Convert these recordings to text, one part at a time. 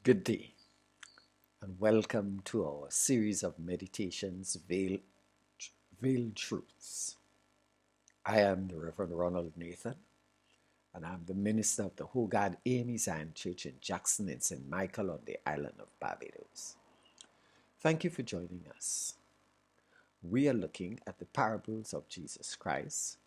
Good day, and welcome to our series of meditations, Veiled Truths. I am the Rev Nathan, and I'm the minister of the Whole God AME Zion Church in Jackson and St. Michael on the island of Barbados. Thank you for joining us. We are looking at the parables of Jesus Christ.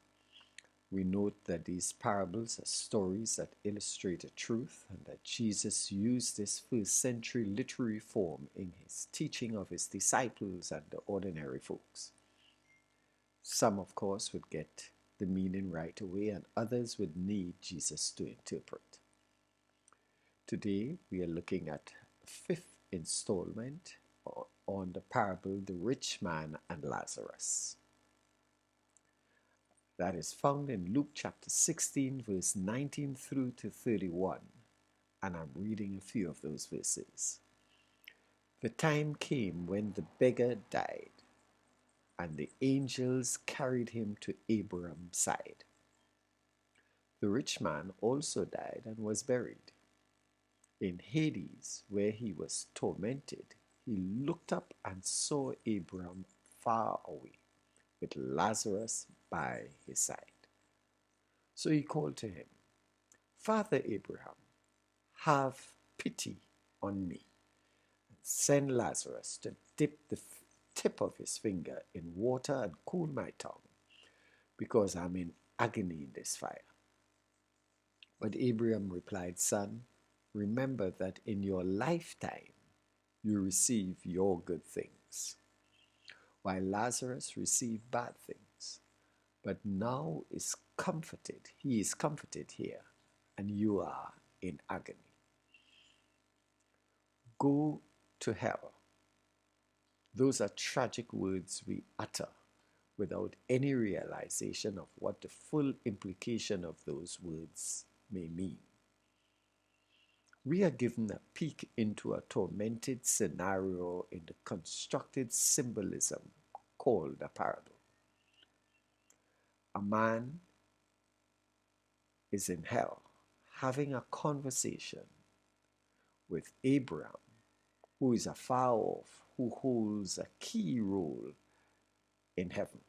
We note that these parables are stories that illustrate a truth and that Jesus used this first century literary form in his teaching of his disciples and the ordinary folks. Some, of course, would get the meaning right away and others would need Jesus to interpret. Today, we are looking at the fifth installment on the parable, The Rich Man and Lazarus. That is found in Luke chapter 16, verse 19 through to 31. And I'm reading a few of those verses. The time came when the beggar died, and the angels carried him to Abraham's side. The rich man also died and was buried. In Hades, where he was tormented, he looked up and saw Abraham far away, with Lazarus by his side. So he called to him, Father Abraham, have pity on me, and send Lazarus to dip the tip of his finger in water and cool my tongue, because I'm in agony in this fire. But Abraham replied, Son, remember that in your lifetime you receive your good things, while Lazarus received bad things. But now he is comforted here, and you are in agony. Go to hell. Those are tragic words we utter without any realization of what the full implication of those words may mean. We are given a peek into a tormented scenario in the constructed symbolism called a parable. A man is in hell having a conversation with Abraham, who is afar off, who holds a key role in heaven.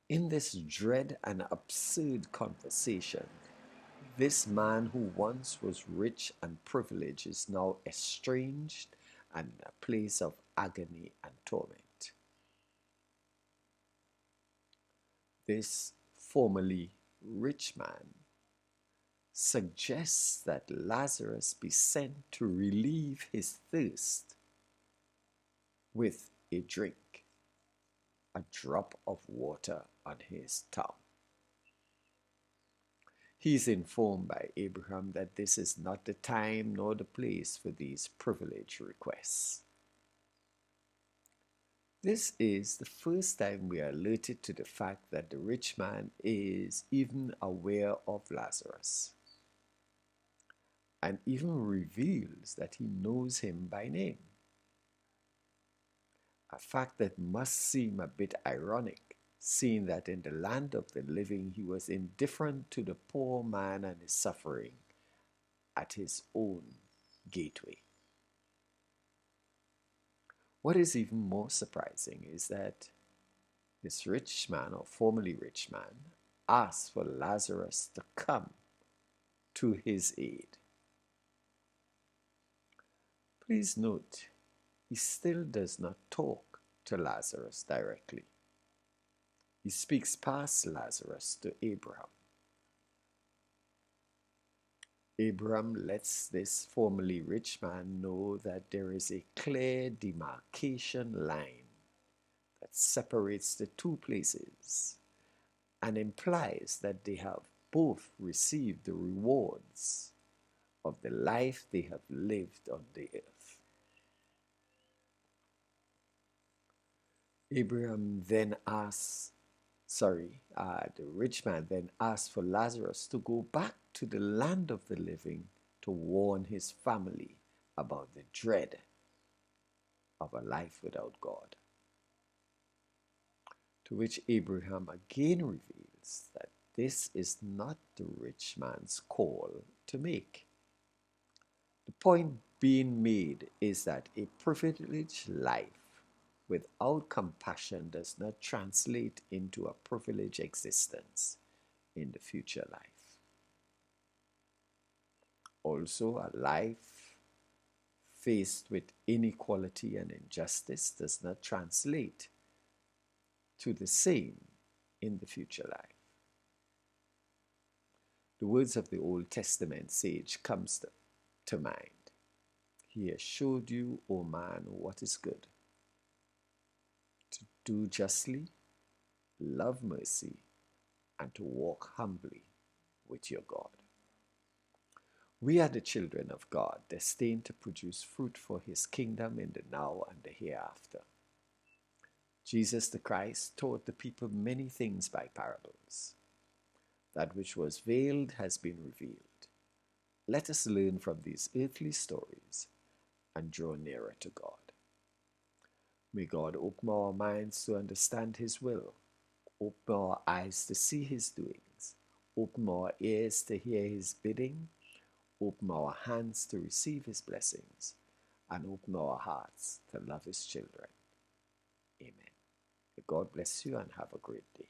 In this dread and absurd conversation, this man who once was rich and privileged is now estranged and in a place of agony and torment. This formerly rich man suggests that Lazarus be sent to relieve his thirst with a drink, a drop of water on his tongue. He is informed by Abraham that this is not the time nor the place for these privileged requests. This is the first time we are alerted to the fact that the rich man is even aware of Lazarus, and even reveals that he knows him by name. A fact that must seem a bit ironic, seeing that in the land of the living he was indifferent to the poor man and his suffering at his own gateway. What is even more surprising is that this rich man, or formerly rich man, asked for Lazarus to come to his aid. Please note, he still does not talk to Lazarus directly. He speaks past Lazarus to Abraham. Abraham lets this formerly rich man know that there is a clear demarcation line that separates the two places and implies that they have both received the rewards of the life they have lived on the earth. Abraham then the rich man then asked for Lazarus to go back to the land of the living to warn his family about the dread of a life without God. To which Abraham again reveals that this is not the rich man's call to make. The point being made is that a privileged life without compassion does not translate into a privileged existence in the future life. Also, a life faced with inequality and injustice does not translate to the same in the future life. The words of the Old Testament sage comes to mind. He has showed you, O man, what is good, to do justly, love mercy, and to walk humbly with your God. We are the children of God, destined to produce fruit for his kingdom in the now and the hereafter. Jesus the Christ taught the people many things by parables. That which was veiled has been revealed. Let us learn from these earthly stories and draw nearer to God. May God open our minds to understand his will, open our eyes to see his doings, open our ears to hear his bidding, open our hands to receive his blessings, and open our hearts to love his children. Amen. May God bless you and have a great day.